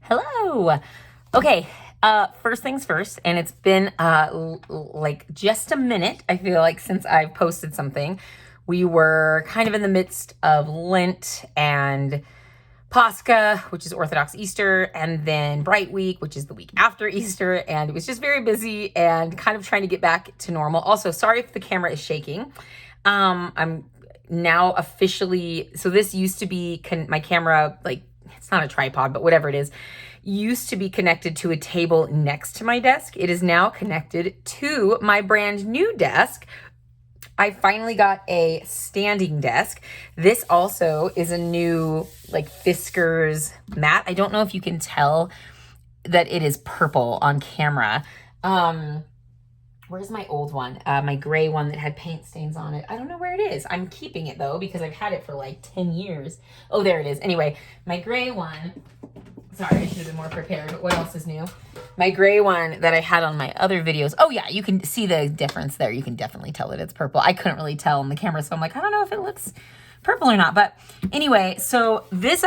Hello. Okay, first things first, and it's been like just a minute, I feel like, since I've posted something. We were kind of in the midst of Lent and Pascha, which is Orthodox Easter, and then Bright Week, which is the week after Easter, and it was just very busy and kind of trying to get back to normal. Also, sorry if the camera is shaking. I'm now officially, so this used to be my camera, like, it's not a tripod, but whatever it is, used to be connected to a table next to my desk. It is now connected to my brand new desk. I finally got a standing desk. This also is a new, like, Fiskars mat. I don't know if you can tell that it is purple on camera. Where's my old one? My gray one that had paint stains on it. I don't know where it is. I'm keeping it though, because I've had it for like 10 years. Oh, there it is. Anyway, my gray one, sorry, I should have been more prepared, but what else is new? My gray one that I had on my other videos. Oh yeah, you can see the difference there. You can definitely tell that it's purple. I couldn't really tell on the camera, so I'm like, I don't know if it looks purple or not. But anyway, so this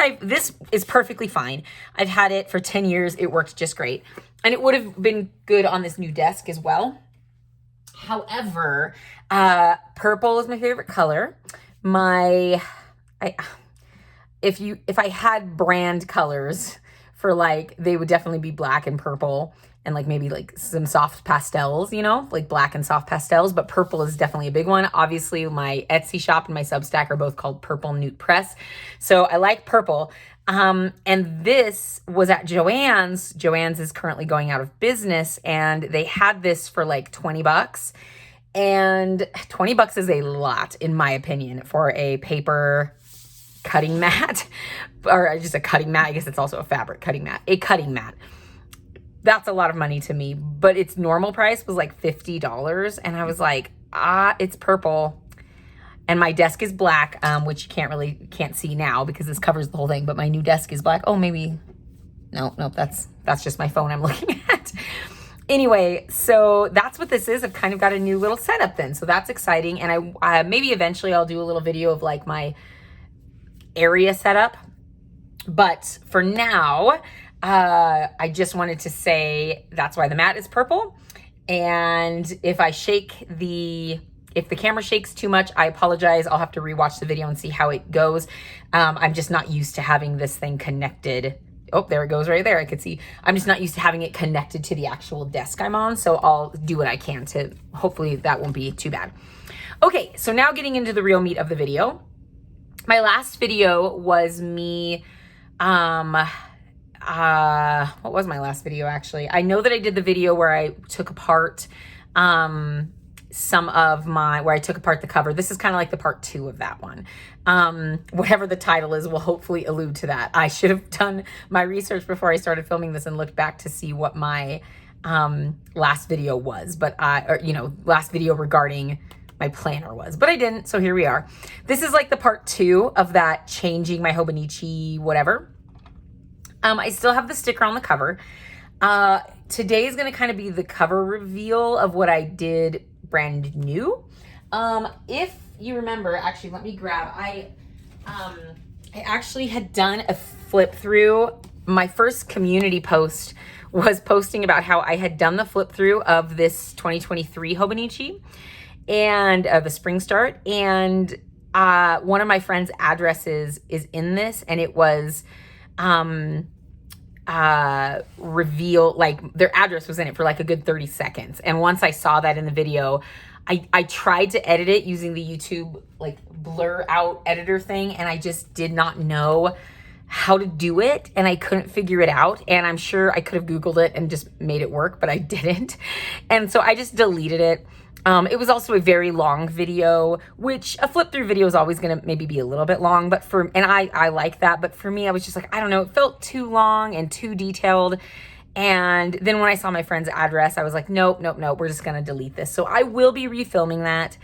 is perfectly fine. I've had it for 10 years. It worked just great. And it would have been good on this new desk as well. However, purple is my favorite color. If I had brand colors for, like, they would definitely be black and purple and like maybe like some soft pastels, you know, like black and soft pastels, but purple is definitely a big one. Obviously my Etsy shop and my Substack are both called Purple Newt Press. So I like purple. And this was at Joann's. Joann's is currently going out of business, and they had this for like $20. And $20 is a lot, in my opinion, for a paper cutting mat, or just a cutting mat. I guess it's also a fabric cutting mat, a cutting mat. That's a lot of money to me, but its normal price was like $50. And I was like, it's purple. And my desk is black, which you can't see now because this covers the whole thing, but my new desk is black. Oh, maybe, no, that's just my phone I'm looking at. Anyway, so that's what this is. I've kind of got a new little setup then. So that's exciting. And I maybe eventually I'll do a little video of like my area setup. But for now, I just wanted to say that's why the mat is purple. And if the camera shakes too much, I apologize. I'll have to rewatch the video and see how it goes. I'm just not used to having this thing connected. Oh, there it goes right there. I could see. I'm just not used to having it connected to the actual desk I'm on. So I'll do what I can to, hopefully that won't be too bad. Okay, so now getting into the real meat of the video. My last video was me, what was my last video actually? I know that I did the video where I took apart, where I took apart the cover. This is kind of like the part 2 of that one. Whatever the title is will hopefully allude to that. I should have done my research before I started filming this and looked back to see what my last video was, last video regarding my planner was, but I didn't, so here we are. This is like the part 2 of that changing my Hobonichi whatever. I still have the sticker on the cover. Today is going to kind of be the cover reveal of what I did brand new. If you remember, actually, let me grab, I actually had done a flip through. My first community post was posting about how I had done the flip through of this 2023 Hobonichi and the spring start. And one of my friend's addresses is in this, and it was reveal, like their address was in it for like a good 30 seconds. And once I saw that in the video, I tried to edit it using the YouTube like blur out editor thing, and I just did not know how to do it, and I couldn't figure it out. And I'm sure I could have Googled it and just made it work, but I didn't. And so I just deleted it. It was also a very long video, which a flip through video is always going to maybe be a little bit long, but I like that. But for me, I was just like, I don't know, it felt too long and too detailed. And then when I saw my friend's address, I was like, nope, we're just going to delete this. So I will be refilming that,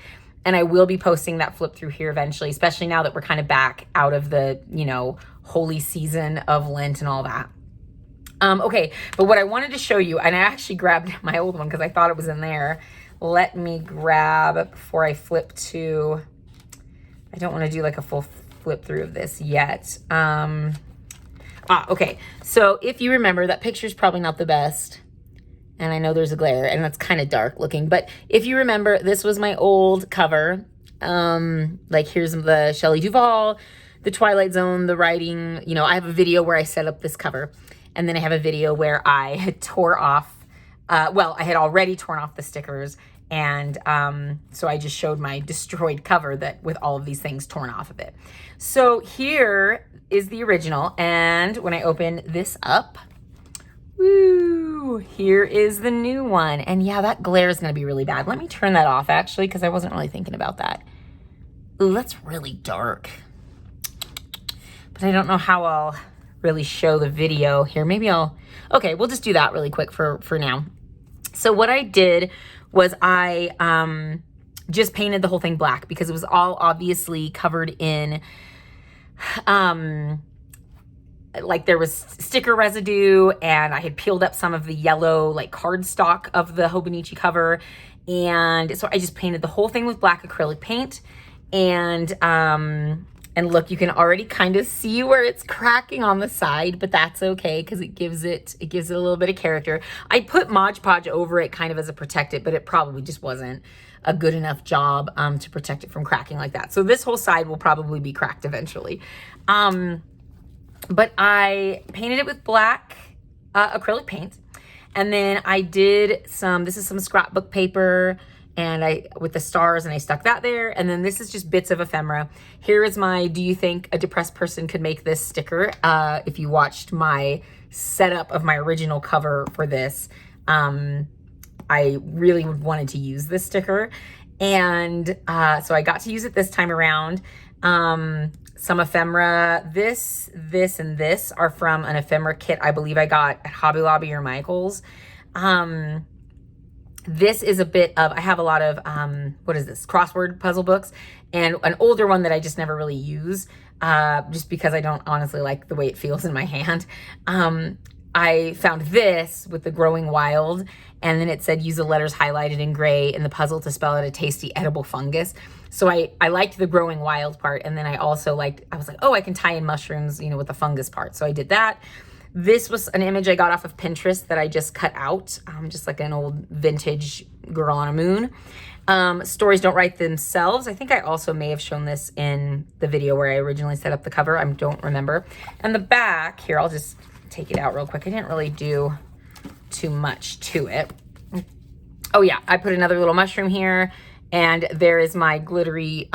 and I will be posting that flip through here eventually, especially now that we're kind of back out of the, holy season of Lent and all that. Okay, but what I wanted to show you, and I actually grabbed my old one because I thought it was in there. Let me grab, before I flip to, I don't want to do like a full flip through of this yet. Okay. So if you remember, that picture's probably not the best. And I know there's a glare and that's kind of dark looking. But if you remember, this was my old cover. Like here's the Shelley Duvall, the Twilight Zone, the writing. You know, I have a video where I set up this cover. And then I have a video where I had tore off, well, I had already torn off the stickers. And so I just showed my destroyed cover that with all of these things torn off of it. So here is the original. And when I open this up, woo, here is the new one. And yeah, that glare is going to be really bad. Let me turn that off actually, because I wasn't really thinking about that. Ooh, that's really dark. But I don't know how I'll really show the video here. Maybe okay, we'll just do that really quick for now. So what I did was I just painted the whole thing black because it was all obviously covered in, like there was sticker residue, and I had peeled up some of the yellow like cardstock of the Hobonichi cover. And so I just painted the whole thing with black acrylic paint. And look, you can already kind of see where it's cracking on the side, but that's okay because it gives it a little bit of character. I put Mod Podge over it kind of as a protectant, but it probably just wasn't a good enough job to protect it from cracking like that. So this whole side will probably be cracked eventually. But I painted it with black acrylic paint. And then I did this is some scrapbook paper, and with the stars, and I stuck that there. And then this is just bits of ephemera. Here is my, do you think a depressed person could make this sticker? If you watched my setup of my original cover for this, I really wanted to use this sticker. And so I got to use it this time around. Some ephemera, this, and this are from an ephemera kit I believe I got at Hobby Lobby or Michael's. This is a bit of, I have a lot of, what is this? Crossword puzzle books, and an older one that I just never really use, just because I don't honestly like the way it feels in my hand. I found this with the Growing Wild, and then it said use the letters highlighted in gray in the puzzle to spell out a tasty edible fungus. So I liked the Growing Wild part, and then I also I was like, oh, I can tie in mushrooms, you know, with the fungus part. So I did that. This was an image I got off of Pinterest that I just cut out, just like an old vintage girl on a moon. Stories don't write themselves. I think I also may have shown this in the video where I originally set up the cover. I don't remember. And the back here, I'll just take it out real quick. I didn't really do too much to it. Oh yeah, I put another little mushroom here, and there is my glittery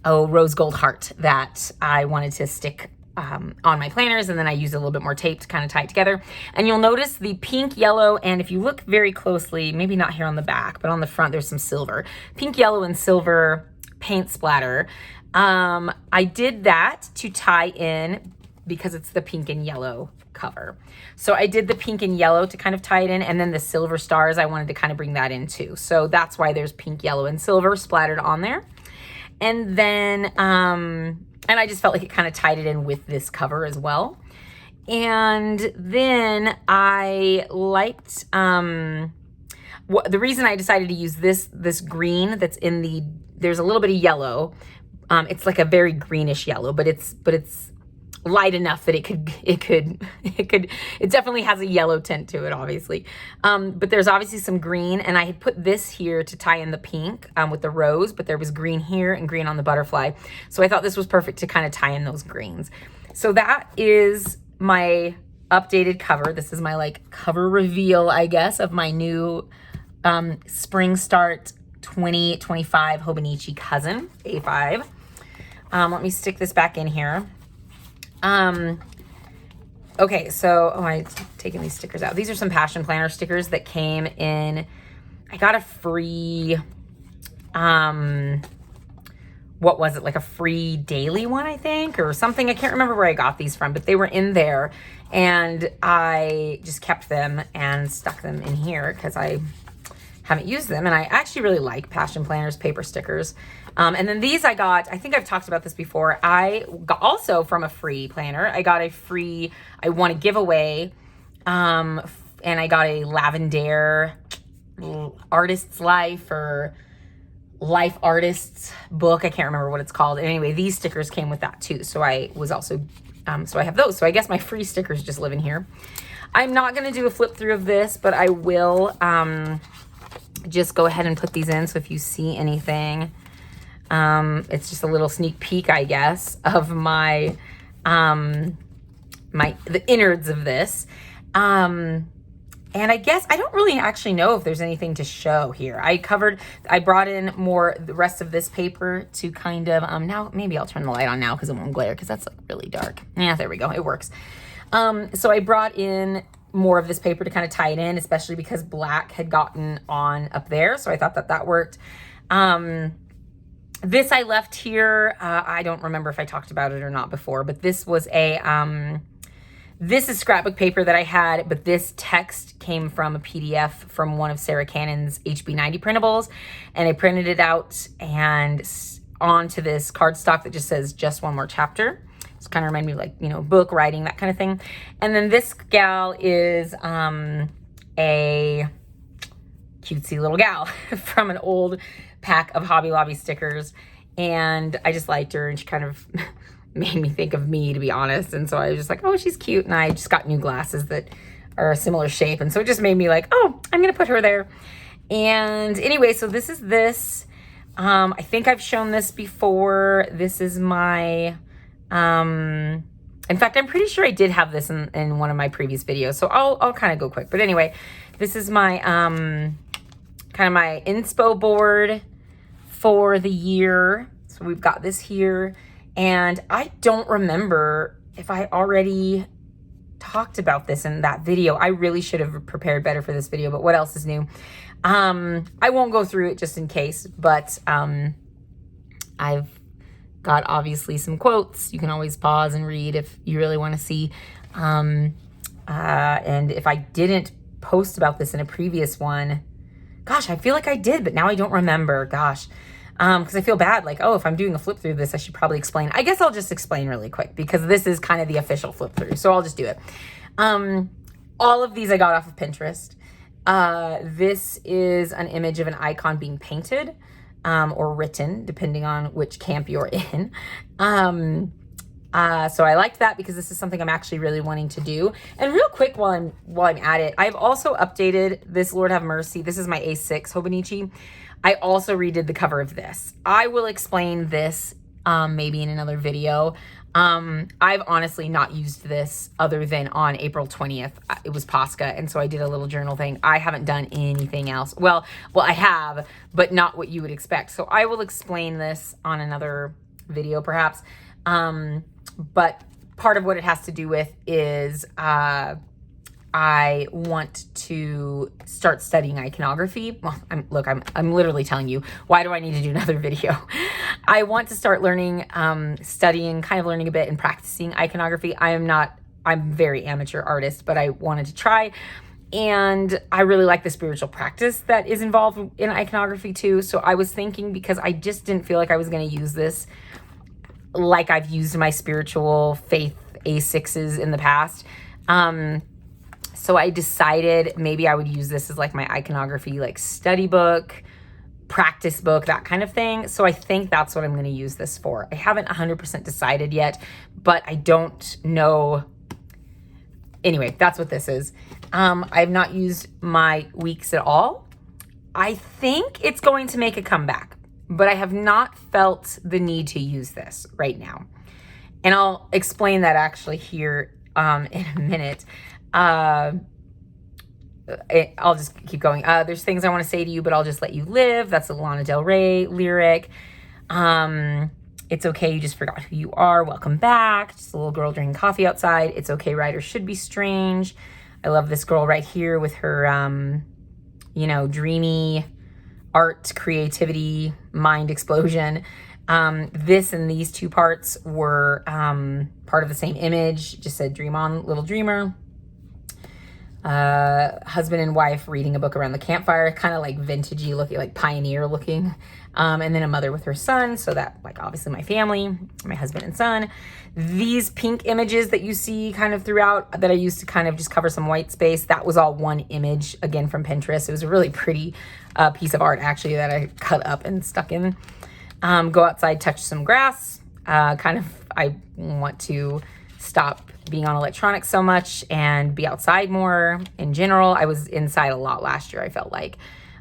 rose gold heart that I wanted to stick on my planners, and then I used a little bit more tape to kind of tie it together. And you'll notice the pink, yellow, and if you look very closely, maybe not here on the back, but on the front, there's some silver. Pink, yellow, and silver paint splatter. I did that to tie in because it's the pink and yellow cover. So I did the pink and yellow to kind of tie it in, and then the silver stars, I wanted to kind of bring that in too. So that's why there's pink, yellow, and silver splattered on there. And then, and I just felt like it kind of tied it in with this cover as well. And then I liked, the reason I decided to use this green that's in there's a little bit of yellow. It's like a very greenish yellow, but it's light enough that it definitely has a yellow tint to it, obviously. But there's obviously some green, and I had put this here to tie in the pink with the rose, but there was green here and green on the butterfly. So I thought this was perfect to kind of tie in those greens. So that is my updated cover. This is my cover reveal, I guess, of my new Spring Start 2025 Hobonichi Cousin A5. Let me stick this back in here. Okay, so, I'm taking these stickers out. These are some Passion Planner stickers that came in. I got a free, what was it? Like a free daily one, I think, or something. I can't remember where I got these from, but they were in there, and I just kept them and stuck them in here because I haven't used them, and I actually really like Passion Planners paper stickers. And then these I got, I think I've talked about this before, I got also from a free planner. I got a free, I want to give away, and I got a Lavender Artist's Life or Life Artist's book. I can't remember what it's called. Anyway, these stickers came with that too. So I was also So I have those. So I guess my free stickers just live in here. I'm not going to do a flip through of this, but I will just go ahead and put these in. So if you see anything, it's just a little sneak peek, I guess, of my the innards of this. And I guess I don't really actually know if there's anything to show here. I brought in the rest of this paper to kind of, now maybe I'll turn the light on now because it won't glare because that's like really dark. Yeah, there we go. It works. So I brought in more of this paper to kind of tie it in, especially because black had gotten on up there. So I thought that worked. This I left here. I don't remember if I talked about it or not before, but this was this is scrapbook paper that I had, but this text came from a PDF from one of Sarah Cannon's HB90 printables, and I printed it out and onto this cardstock that just says "Just One More Chapter." It's kind of remind me of like, book writing, that kind of thing. And then this gal is a cutesy little gal from an old pack of Hobby Lobby stickers, and I just liked her, and she kind of made me think of me, to be honest. And so I was just like, oh, she's cute. And I just got new glasses that are a similar shape. And so it just made me like, oh, I'm going to put her there. And anyway, so this is this. I think I've shown this before. This is my, in fact, I'm pretty sure I did have this in one of my previous videos. So I'll kind of go quick. But anyway, this is my, kind of my inspo board for the year. So we've got this here. And I don't remember if I already talked about this in that video. I really should have prepared better for this video, but what else is new? I won't go through it just in case, but I've got obviously some quotes. You can always pause and read if you really want to see. And if I didn't post about this in a previous one, gosh, I feel like I did, but now I don't remember. Gosh. Because I feel bad, like, oh, if I'm doing a flip through this, I should probably explain. I guess I'll just explain really quick because this is kind of the official flip through. So I'll just do it. All of these I got off of Pinterest. This is an image of an icon being painted or written, depending on which camp you're in. So I liked that because this is something I'm actually really wanting to do. And real quick while I'm at it, I've also updated this, Lord Have Mercy. This is my A6 Hobonichi. I also redid the cover of this. I will explain this maybe in another video. I've honestly not used this other than on April 20th. It was Pascha, and so I did a little journal thing. I haven't done anything else. Well, I have, but not what you would expect. So I will explain this on another video perhaps. But part of what it has to do with is I want to start studying iconography. Well, I'm literally telling you, why do I need to do another video? I want to start learning, studying, kind of learning a bit and practicing iconography. I'm very amateur artist, but I wanted to try. And I really like the spiritual practice that is involved in iconography too. So I was thinking, because I just didn't feel like I was going to use this like I've used my spiritual faith A6s in the past. So I decided maybe I would use this as like my iconography, like study book, practice book, that kind of thing. So I think that's what I'm going to use this for. I haven't 100% decided yet, but I don't know. Anyway, that's what this is. I've not used my weeks at all. I think it's going to make a comeback, but I have not felt the need to use this right now. And I'll explain that actually here in a minute. I'll just keep going. There's things I want to say to you, but I'll just let you live. That's a Lana Del Rey lyric. It's okay, you just forgot who you are. Welcome back. Just a little girl drinking coffee outside. It's okay, writers should be strange. I love this girl right here with her, dreamy art, creativity, mind explosion. This and these two parts were part of the same image. Just said, dream on, little dreamer. Husband and wife reading a book around the campfire, kind of like vintagey looking, like pioneer looking. And then a mother with her son. So that, like, obviously my family, my husband and son. These pink images that you see kind of throughout that I used to kind of just cover some white space, that was all one image, again, from Pinterest. It was a really pretty piece of art, actually, that I cut up and stuck in. Go outside, touch some grass. I want to stop being on electronics so much and be outside more in general. I was inside a lot last year, I felt like.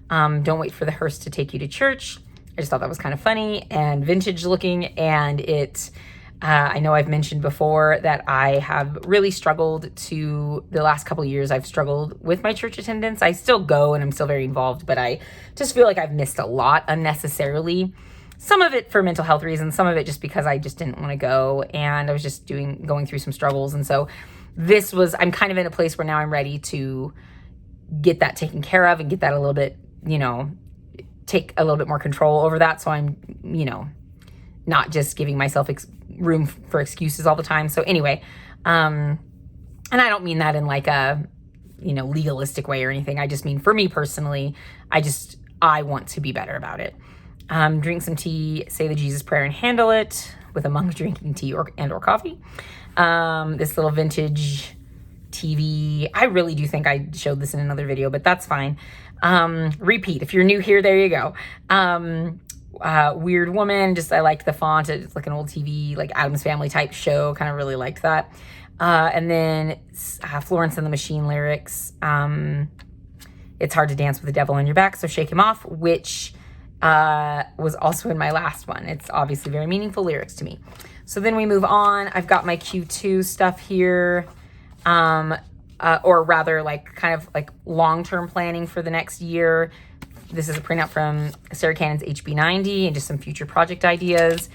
Don't wait for the hearse to take you to church. I just thought that was kind of funny and vintage looking, and I know I've mentioned before that I have really struggled the last couple of years, I've struggled with my church attendance. I still go and I'm still very involved, but I just feel like I've missed a lot unnecessarily. Some of it for mental health reasons, some of it just because I just didn't want to go, and I was just going through some struggles. And so I'm kind of in a place where now I'm ready to get that taken care of and get that a little bit, take a little bit more control over that. So I'm, not just giving myself room for excuses all the time. So anyway, and I don't mean that in like a, legalistic way or anything. I just mean for me personally, I want to be better about it. Drink some tea, say the Jesus prayer and handle it with a monk drinking tea or coffee. This little vintage TV. I really do think I showed this in another video, but that's fine. Repeat. If you're new here, there you go. Weird Woman, I liked the font. It's like an old TV, like Addams Family type show. Kind of really liked that. And then Florence and the Machine lyrics. It's hard to dance with the devil on your back, so shake him off, which was also in my last one. It's obviously very meaningful lyrics to me. So then we move on. I've got my Q2 stuff here. Or rather like kind of like long-term planning for the next year. This is a printout from Sarah Cannon's HB90 and just some future project ideas.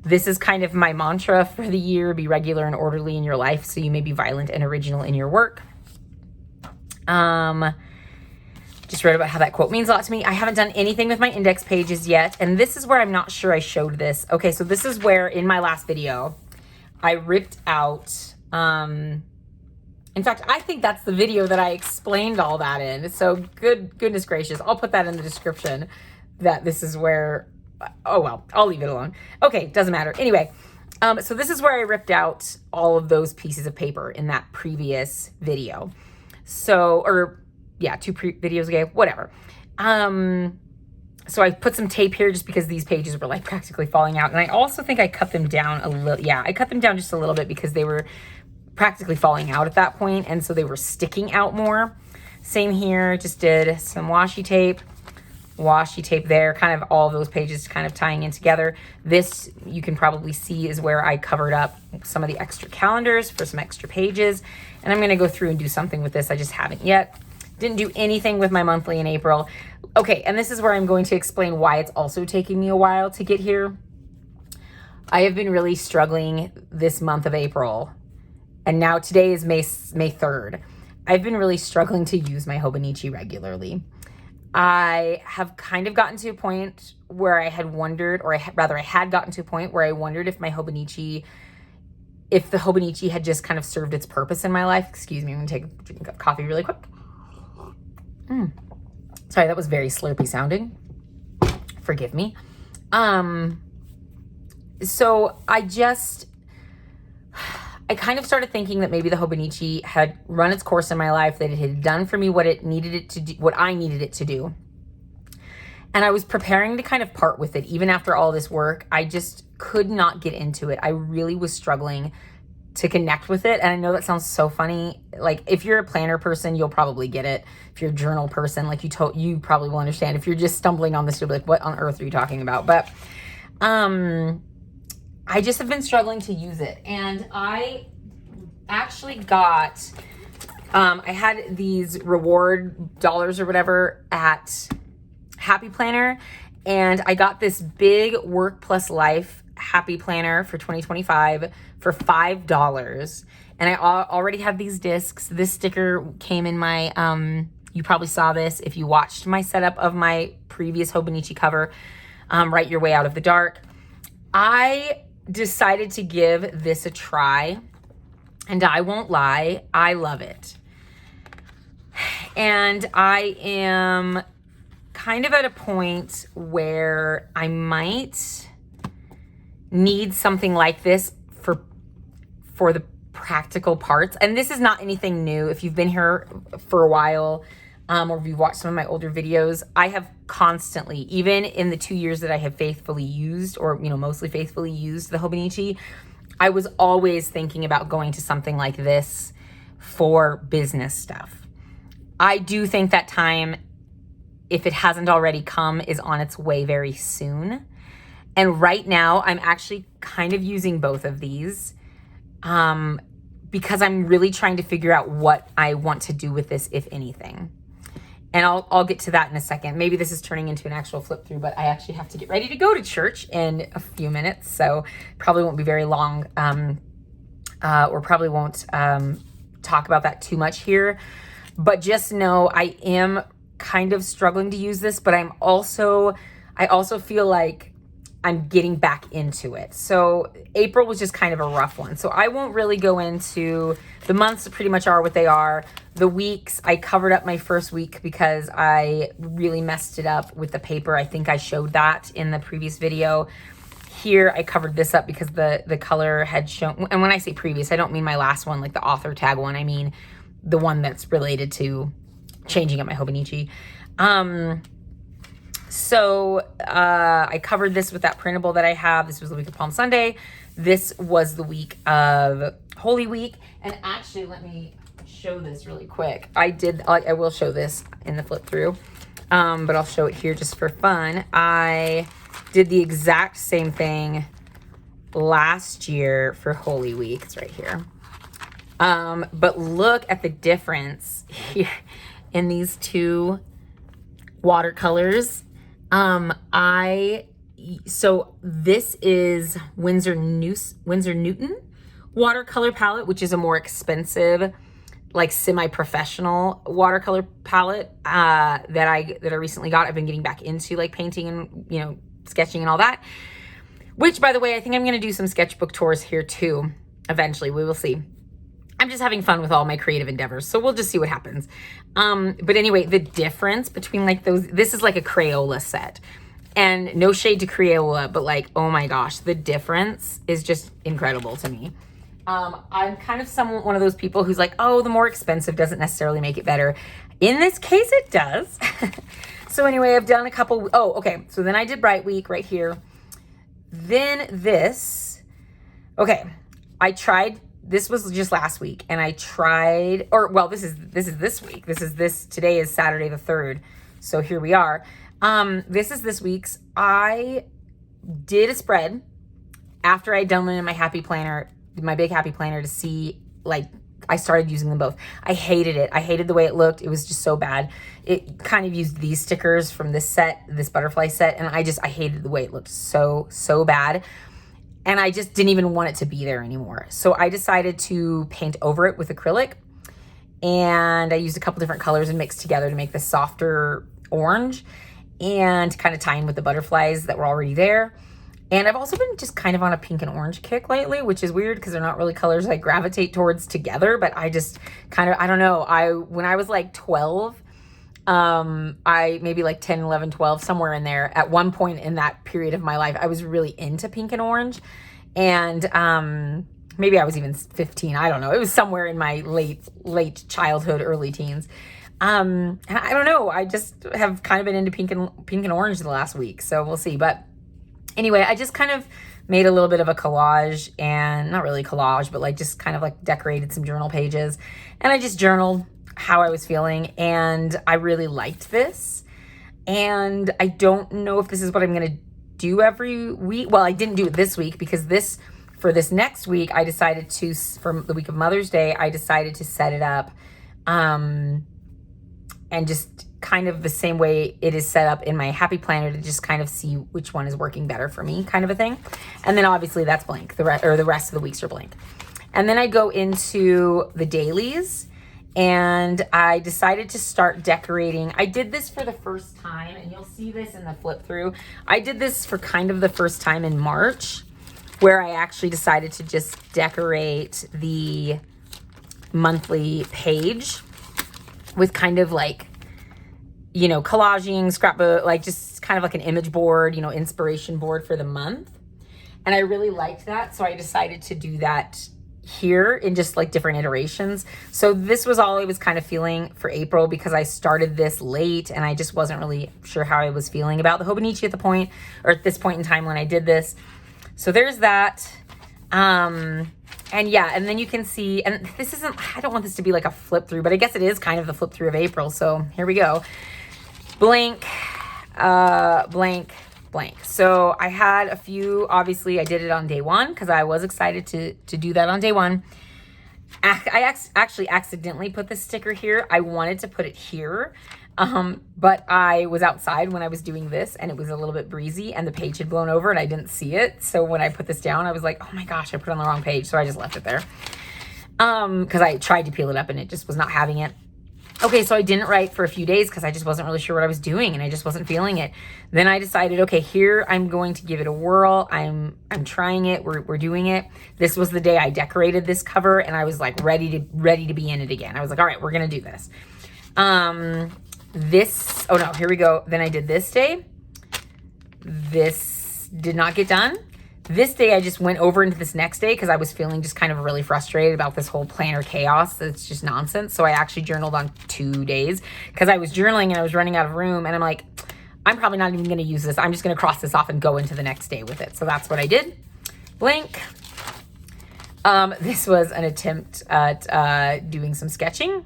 This is kind of my mantra for the year: be regular and orderly in your life so you may be violent and original in your work. Just read about how that quote means a lot to me. I haven't done anything with my index pages yet, and this is where I'm not sure I showed this. Okay, so this is where in my last video I ripped out, in fact, I think that's the video that I explained all that in. So goodness gracious, I'll put that in the description, that this is where, oh well, I'll leave it alone. Okay, doesn't matter. Anyway, so this is where I ripped out all of those pieces of paper in that previous video. So, or yeah, two videos ago, whatever. So I put some tape here just because these pages were like practically falling out. And I also think I cut them down a little. Yeah, I cut them down just a little bit because they were practically falling out at that point, and so they were sticking out more. Same here, just did some washi tape there, kind of all of those pages kind of tying in together. This, you can probably see, is where I covered up some of the extra calendars for some extra pages, and I'm going to go through and do something with this. I just haven't yet. Didn't do anything with my monthly in April. Okay, and this is where I'm going to explain why it's also taking me a while to get here. I have been really struggling this month of April. And now today is May 3rd. I've been really struggling to use my Hobonichi regularly. I have kind of gotten to a point where I had wondered, or I had gotten to a point where I wondered if the Hobonichi had just kind of served its purpose in my life. Excuse me, I'm gonna take a drink of coffee really quick. Sorry, that was very slurpy sounding. Forgive me. So I kind of started thinking that maybe the Hobonichi had run its course in my life, that it had done for me what I needed it to do. And I was preparing to kind of part with it. Even after all this work, I just could not get into it. I really was struggling to connect with it. And I know that sounds so funny. Like, if you're a planner person, you'll probably get it. If you're a journal person, like you probably will understand. If you're just stumbling on this, you'll be like, what on earth are you talking about? But, I just have been struggling to use it. And I actually got, I had these reward dollars or whatever at Happy Planner. And I got this big Work Plus Life Happy Planner for 2025 for $5. And I already have these discs. This sticker came in my, you probably saw this if you watched my setup of my previous Hobonichi cover, Write Your Way Out of the Dark. I decided to give this a try, and I won't lie, I love it. And I am kind of at a point where I might need something like this for the practical parts. And this is not anything new. If you've been here for a while, or if you've watched some of my older videos, I have constantly, even in the 2 years that I have faithfully used, or mostly faithfully used the Hobonichi, I was always thinking about going to something like this for business stuff. I do think that time, if it hasn't already come, is on its way very soon. And right now, I'm actually kind of using both of these because I'm really trying to figure out what I want to do with this, if anything. And I'll get to that in a second. Maybe this is turning into an actual flip through, but I actually have to get ready to go to church in a few minutes. So probably won't be very long, or probably won't talk about that too much here. But just know I am kind of struggling to use this, but I also feel like I'm getting back into it. So April was just kind of a rough one. So I won't really go into the months. Pretty much are what they are. The weeks, I covered up my first week because I really messed it up with the paper. I think I showed that in the previous video. Here I covered this up because the color had shown, and when I say previous, I don't mean my last one, like the author tag one. I mean the one that's related to changing up my Hobonichi. So I covered this with that printable that I have. This was the week of Palm Sunday. This was the week of Holy Week. And actually, let me show this really quick. I will show this in the flip through, but I'll show it here just for fun. I did the exact same thing last year for Holy Week. It's right here. But look at the difference here in these two watercolors. So this is Winsor Newton watercolor palette, which is a more expensive, like semi-professional watercolor palette, that I recently got. I've been getting back into like painting and, you know, sketching and all that, which, by the way, I think I'm going to do some sketchbook tours here too. Eventually, we will see. I'm just having fun with all my creative endeavors, so we'll just see what happens. But anyway, the difference between like those, this is like a Crayola set, and no shade to Crayola, but like, oh my gosh, the difference is just incredible to me. I'm kind of one of those people who's like, oh, the more expensive doesn't necessarily make it better. In this case, it does. So anyway, I've done a couple. Oh, okay. So then I did Bright Week right here. Then this, okay, I tried. This was just last week, and I tried, or well, this is this week. Today is Saturday the 3rd. So here we are. This is this week's. I did a spread after I'd done one in my happy planner, my big happy planner, to see, like, I started using them both. I hated it. I hated the way it looked. It was just so bad. It kind of used these stickers from this set, this butterfly set, and I hated the way it looked so bad. And I just didn't even want it to be there anymore. So I decided to paint over it with acrylic. And I used a couple different colors and mixed together to make this softer orange, and kind of tie in with the butterflies that were already there. And I've also been just kind of on a pink and orange kick lately, which is weird because they're not really colors I gravitate towards together. But I just kind of, I don't know. When I was like 12, maybe like 10, 11, 12, somewhere in there, at one point in that period of my life, I was really into pink and orange. And maybe I was even 15. I don't know. It was somewhere in my late childhood, early teens. And I don't know. I just have kind of been into pink and orange the last week. So we'll see. But anyway, I just kind of made a little bit of a collage, and not really collage, but like just kind of like decorated some journal pages. And I just journaled how I was feeling, and I really liked this. And I don't know if this is what I'm going to do every week. Well, I didn't do it this week because for this next week, I decided to, for the week of Mother's Day, I decided to set it up, and just kind of the same way it is set up in my happy planner, to just kind of see which one is working better for me, kind of a thing. And then obviously that's blank. The rest of the weeks are blank. And then I go into the dailies, and I decided to start decorating. I did this for the first time, and you'll see this in the flip through. I did this for kind of the first time in March, where I actually decided to just decorate the monthly page with kind of like, you know, collaging, scrapbook, like just kind of like an image board, you know, inspiration board for the month. And I really liked that. So I decided to do that here in just like different iterations. So this was all I was kind of feeling for April, because I started this late and I just wasn't really sure how I was feeling about the Hobonichi at this point in time when I did this. So there's that. And yeah, and then you can see, and this isn't, I don't want this to be like a flip through, but I guess it is kind of the flip through of April. So here we go. Blank, blank, blank. So I had a few, obviously I did it on day one because I was excited to do that on day one. I actually accidentally put the sticker here. I wanted to put it here, but I was outside when I was doing this and it was a little bit breezy and the page had blown over and I didn't see it. So when I put this down, I was like, oh my gosh, I put it on the wrong page. So I just left it there because I tried to peel it up and it just was not having it. Okay, so I didn't write for a few days because I just wasn't really sure what I was doing and I just wasn't feeling it. Then I decided, okay, here I'm going to give it a whirl. I'm trying it. We're doing it. This was the day I decorated this cover and I was like ready to be in it again. I was like, all right, we're gonna do this. Oh no, here we go. Then I did this day. This did not get done. This day I just went over into this next day because I was feeling just kind of really frustrated about this whole planner chaos. It's just nonsense. So I actually journaled on 2 days because I was journaling and I was running out of room and I'm like, I'm probably not even going to use this. I'm just going to cross this off and go into the next day with it. So that's what I did. Blank. This was an attempt at doing some sketching.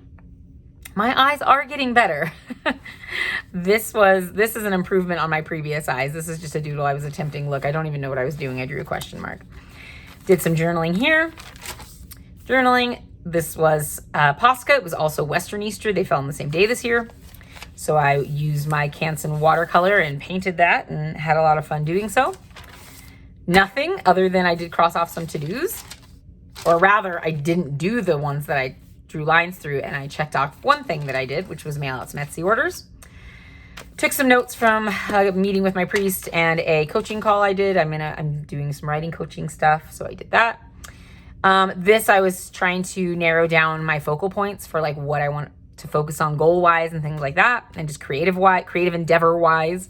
My eyes are getting better. This is an improvement on my previous eyes. This is just a doodle I was attempting. Look, I don't even know what I was doing. I drew a question mark. Did some journaling here. Journaling. This was Posca. It was also Western Easter. They fell on the same day this year. So I used my Canson watercolor and painted that and had a lot of fun doing so. Nothing other than I did cross off some to-dos. Or rather, I didn't do the ones that I drew lines through and I checked off one thing that I did, which was mail out some Etsy orders. Took some notes from a meeting with my priest and a coaching call I did. I'm doing some writing coaching stuff, so I did that. This I was trying to narrow down my focal points for like what I want to focus on goal-wise and things like that, and just creative endeavor-wise.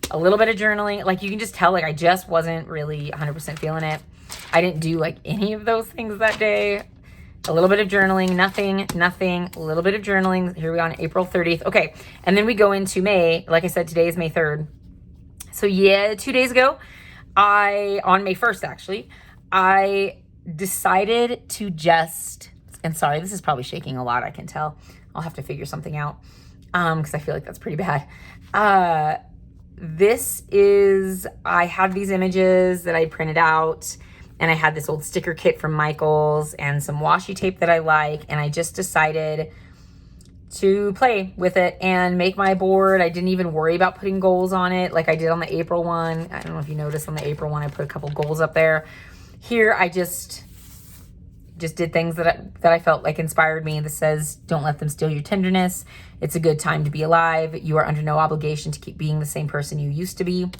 A little bit of journaling. Like you can just tell, like I just wasn't really 100% feeling it. I didn't do like any of those things that day. A little bit of journaling, nothing, a little bit of journaling. Here we are on April 30th. Okay, and then we go into May. Like I said, today is May 3rd. So yeah, 2 days ago, on May 1st actually, I decided to just, and sorry, this is probably shaking a lot, I can tell. I'll have to figure something out because I feel like that's pretty bad. I have these images that I printed out. And I had this old sticker kit from Michael's and some washi tape that I like. And I just decided to play with it and make my board. I didn't even worry about putting goals on it like I did on the April one. I don't know if you noticed on the April one, I put a couple goals up there. Here, I just did things that I felt like inspired me. This says, don't let them steal your tenderness. It's a good time to be alive. You are under no obligation to keep being the same person you used to be.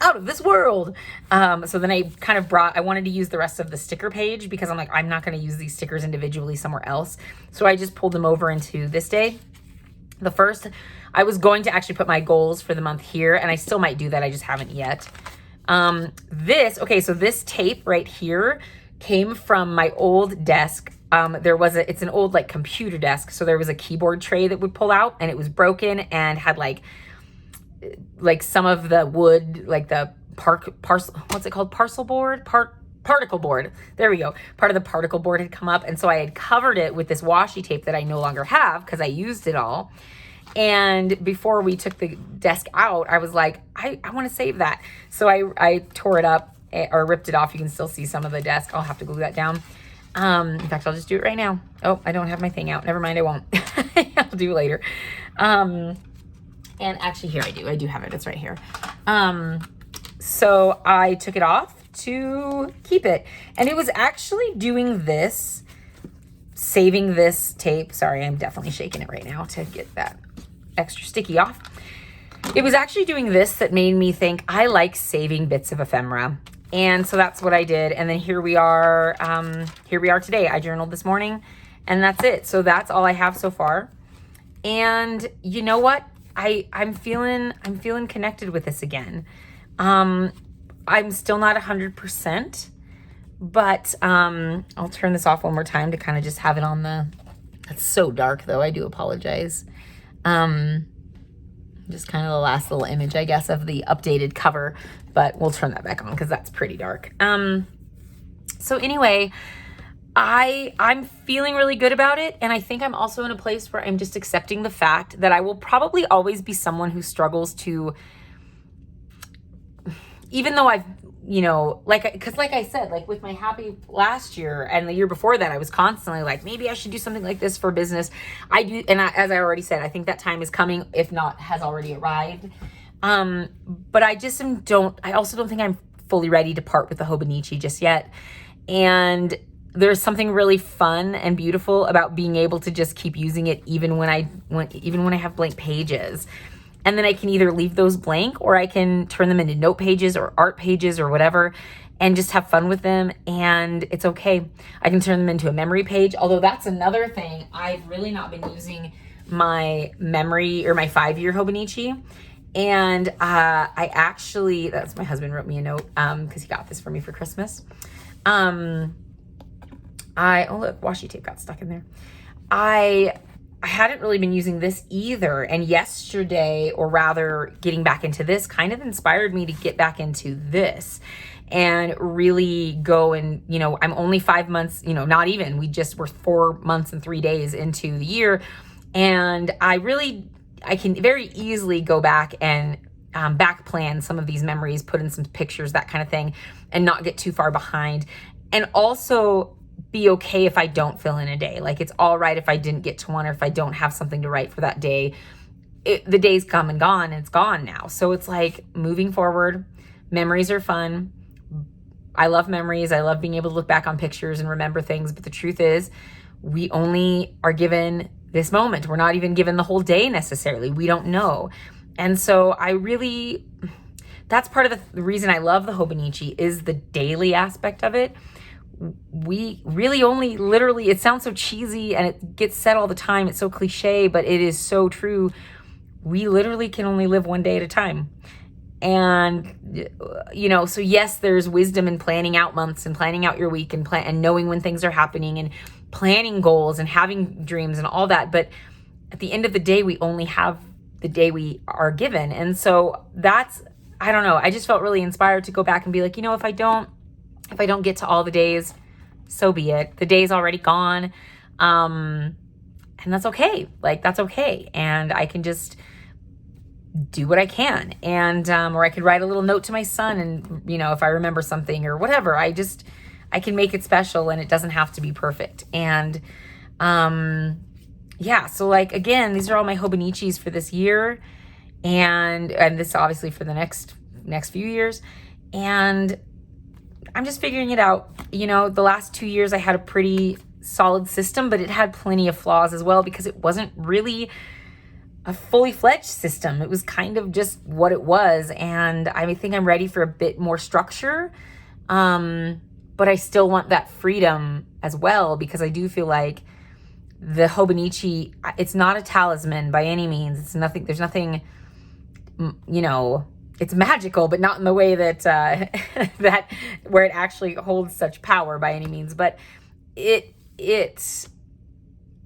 Out of this world. So then I kind of I wanted to use the rest of the sticker page because I'm like, I'm not going to use these stickers individually somewhere else. So I just pulled them over into this day. The first, I was going to actually put my goals for the month here, and I still might do that. I just haven't yet. So this tape right here came from my old desk. It's an old like computer desk. So there was a keyboard tray that would pull out and it was broken and had like some of the wood, like the particle board. There we go. Part of the particle board had come up. And so I had covered it with this washi tape that I no longer have because I used it all. And before we took the desk out, I was like, I want to save that. So I tore it up or ripped it off. You can still see some of the desk. I'll have to glue that down. In fact, I'll just do it right now. Oh, I don't have my thing out. Never mind, I won't. I'll do it later. And actually here I do have it. It's right here. So I took it off to keep it. And it was actually doing this, saving this tape. Sorry, I'm definitely shaking it right now to get that extra sticky off. It was actually doing this that made me think I like saving bits of ephemera. And so that's what I did. And then here we are today. I journaled this morning and that's it. So that's all I have so far. And you know what? I'm feeling connected with this again. I'm still not 100%, but I'll turn this off one more time to kind of just have it on it's so dark though. I do apologize. Just kind of the last little image, I guess, of the updated cover, but we'll turn that back on because that's pretty dark. So anyway, I'm feeling really good about it. And I think I'm also in a place where I'm just accepting the fact that I will probably always be someone who struggles to, even though I've, because like I said, like with my happy last year and the year before that, I was constantly like, maybe I should do something like this for business. I do. And as I already said, I think that time is coming, if not has already arrived. But I just I also don't think I'm fully ready to part with the Hobonichi just yet. And there's something really fun and beautiful about being able to just keep using it even when I have blank pages. And then I can either leave those blank or I can turn them into note pages or art pages or whatever and just have fun with them. And it's okay. I can turn them into a memory page. Although that's another thing. I've really not been using my memory or my 5-year Hobonichi. And that's my husband wrote me a note because he got this for me for Christmas. Oh look, washi tape got stuck in there. I hadn't really been using this either. And yesterday, or rather getting back into this, kind of inspired me to get back into this and really go and, I'm only 5 months, not even, we're 4 months and 3 days into the year. And I can very easily go back and back plan some of these memories, put in some pictures, that kind of thing, and not get too far behind. And also be okay if I don't fill in a day. Like, it's all right if I didn't get to one or if I don't have something to write for that day. The day's come and gone, and it's gone now. So it's like moving forward. Memories are fun. I love memories. I love being able to look back on pictures and remember things. But the truth is, we only are given this moment. We're not even given the whole day necessarily. We don't know. And so that's part of the reason I love the Hobonichi is the daily aspect of it. We really only literally, it sounds so cheesy and it gets said all the time. It's so cliche, but it is so true. We literally can only live one day at a time. And, so yes, there's wisdom in planning out months and planning out your week and knowing when things are happening and planning goals and having dreams and all that. But at the end of the day, we only have the day we are given. And so I don't know. I just felt really inspired to go back and be like, if I don't get to all the days, so be it. The day's already gone. And that's okay. Like, that's okay. And I can just do what I can. And, or I could write a little note to my son and, if I remember something or whatever, I can make it special and it doesn't have to be perfect. And, so like, again, these are all my Hobonichis for this year and this obviously for the next few years. And I'm just figuring it out. The last 2 years I had a pretty solid system, but it had plenty of flaws as well because it wasn't really a fully fledged system. It was kind of just what it was. And I think I'm ready for a bit more structure. But I still want that freedom as well, because I do feel like the Hobonichi, it's not a talisman by any means. It's nothing, there's nothing, it's magical, but not in the way that, where it actually holds such power by any means. But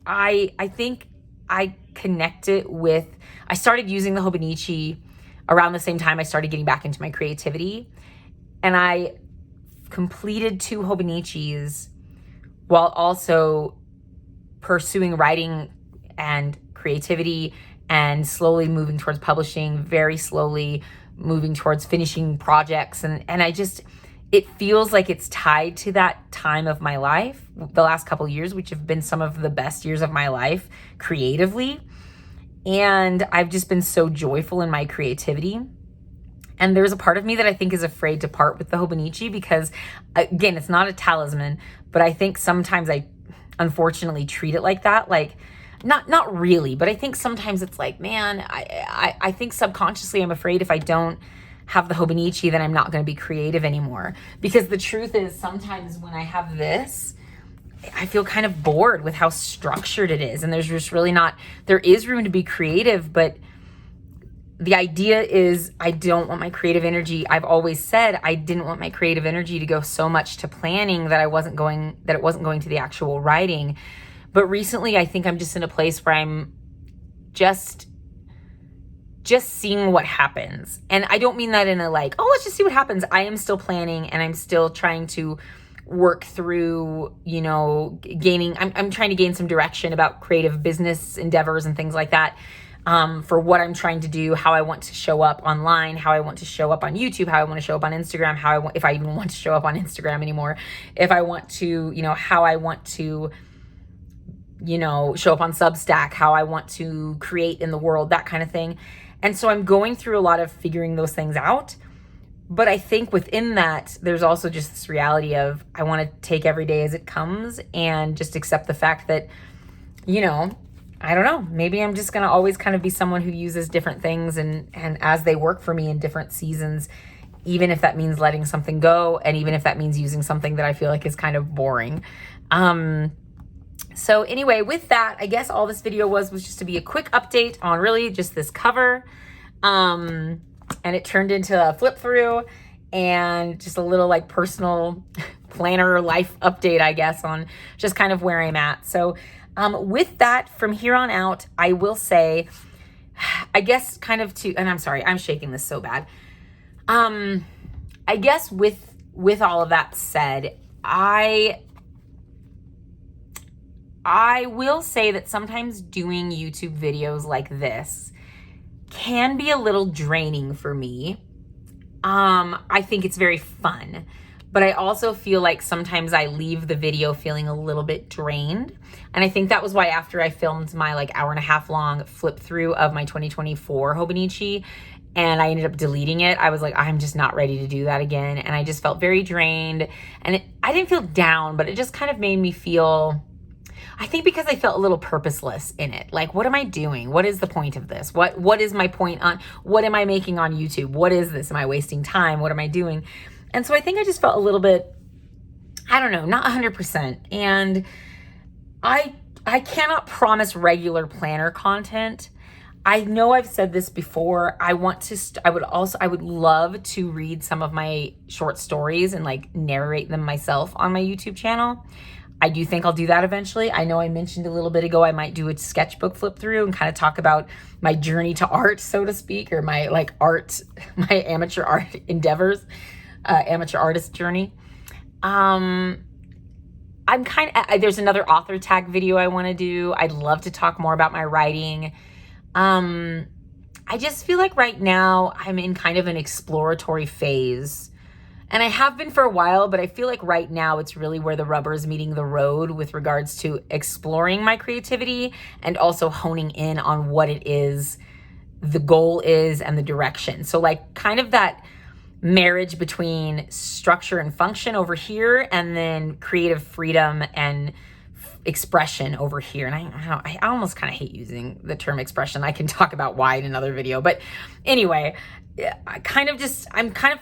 I think I connect it with, I started using the Hobonichi around the same time I started getting back into my creativity. And I completed 2 Hobonichis while also pursuing writing and creativity and slowly moving towards publishing, very slowly moving towards finishing projects. And it feels like it's tied to that time of my life, the last couple of years, which have been some of the best years of my life creatively. And I've just been so joyful in my creativity. And there's a part of me that I think is afraid to part with the Hobonichi because, again, it's not a talisman, but I think sometimes I unfortunately treat it like that. Like, not really, but I think sometimes it's like, man, I think subconsciously I'm afraid if I don't have the Hobonichi, then I'm not going to be creative anymore. Because the truth is, sometimes when I have this, I feel kind of bored with how structured it is. And there's just really there is room to be creative, but the idea is I don't want my creative energy. I've always said I didn't want my creative energy to go so much to planning that it wasn't going to the actual writing. But recently I think I'm just in a place where I'm just seeing what happens. And I don't mean that in a like, oh, let's just see what happens. I am still planning and I'm still trying to work through, you know, I'm trying to gain some direction about creative business endeavors and things like that. For what I'm trying to do, how I want to show up online, how I want to show up on YouTube, how I want to show up on Instagram, if I even want to show up on Instagram anymore, if I want to, you know, how I want to, you know, show up on Substack, how I want to create in the world, that kind of thing. And so I'm going through a lot of figuring those things out. But I think within that, there's also just this reality of I want to take every day as it comes and just accept the fact that, you know, I don't know, maybe I'm just going to always kind of be someone who uses different things and as they work for me in different seasons, even if that means letting something go, and even if that means using something that I feel like is kind of boring. So anyway, with that, I guess all this video was just to be a quick update on really just this cover. And it turned into a flip through and just a little like personal planner life update, I guess, on just kind of where I'm at. So with that, from here on out, I will say, I guess kind of and I'm sorry, I'm shaking this so bad. I guess with all of that said, I will say that sometimes doing YouTube videos like this can be a little draining for me. I think it's very fun, but I also feel like sometimes I leave the video feeling a little bit drained. And I think that was why after I filmed my like hour-and-a-half long flip through of my 2024 Hobonichi and I ended up deleting it, I was like, I'm just not ready to do that again. And I just felt very drained, and I didn't feel down, but it just kind of made me feel, I think because I felt a little purposeless in it. Like, what am I doing? What is the point of this? What is my point on, what am I making on YouTube? What is this? Am I wasting time? What am I doing? And so I think I just felt a little bit, I don't know, not 100%. And I cannot promise regular planner content. I know I've said this before. I would love to read some of my short stories and like narrate them myself on my YouTube channel. I do think I'll do that eventually. I know I mentioned a little bit ago I might do a sketchbook flip through and kind of talk about my journey to art, so to speak, or my like art, my amateur art endeavors, amateur artist journey. I'm kind of, there's another author tag video I want to do. I'd love to talk more about my writing. I just feel like right now I'm in kind of an exploratory phase. And I have been for a while, but I feel like right now it's really where the rubber is meeting the road with regards to exploring my creativity and also honing in on what it is, the goal is, and the direction. So like kind of that marriage between structure and function over here, and then creative freedom and expression over here. And I almost kind of hate using the term expression. I can talk about why in another video. But anyway, I'm kind of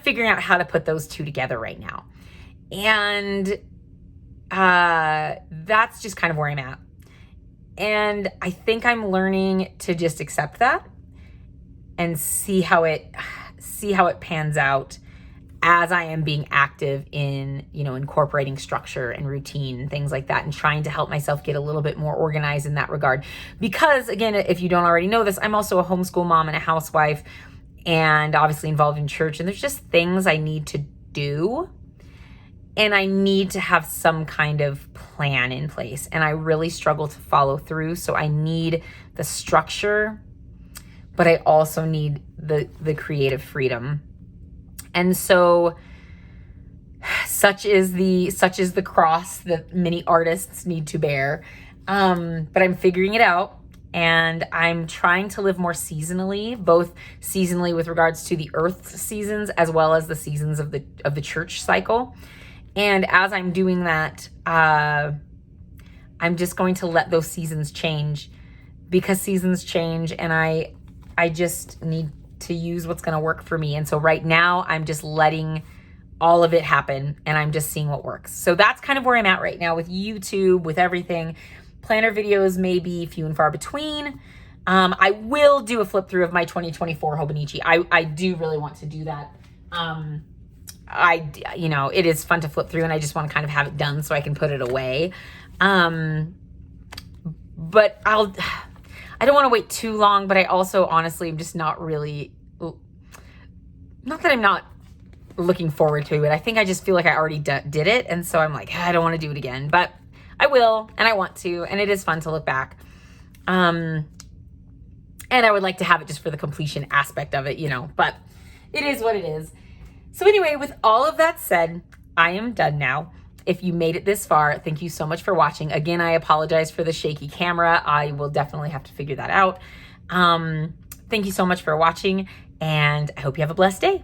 figuring out how to put those two together right now. And that's just kind of where I'm at. And I think I'm learning to just accept that and see how it pans out as I am being active in, you know, incorporating structure and routine and things like that, and trying to help myself get a little bit more organized in that regard. Because again, if you don't already know this, I'm also a homeschool mom and a housewife, and obviously involved in church. And there's just things I need to do, and I need to have some kind of plan in place. And I really struggle to follow through. So I need the structure, but I also need the creative freedom. And so such is the cross that many artists need to bear. But I'm figuring it out, and I'm trying to live more seasonally, both seasonally with regards to the earth seasons as well as the seasons of the church cycle. And as I'm doing that, I'm just going to let those seasons change, because seasons change, and I just need to use what's going to work for me. And so right now I'm just letting all of it happen, and I'm just seeing what works. So that's kind of where I'm at right now with YouTube, with everything. Planner videos may be few and far between. I will do a flip through of my 2024 Hobonichi. I do really want to do that. You know, it is fun to flip through, and I just want to kind of have it done so I can put it away. But I don't want to wait too long, but I also honestly am just not really, not that I'm not looking forward to it. I think I just feel like I already did it. And so I'm like, I don't want to do it again, but I will, and I want to, and it is fun to look back. And I would like to have it just for the completion aspect of it, you know, but it is what it is. So anyway, with all of that said, I am done now. If you made it this far, thank you so much for watching. Again, I apologize for the shaky camera. I will definitely have to figure that out. Thank you so much for watching, and I hope you have a blessed day.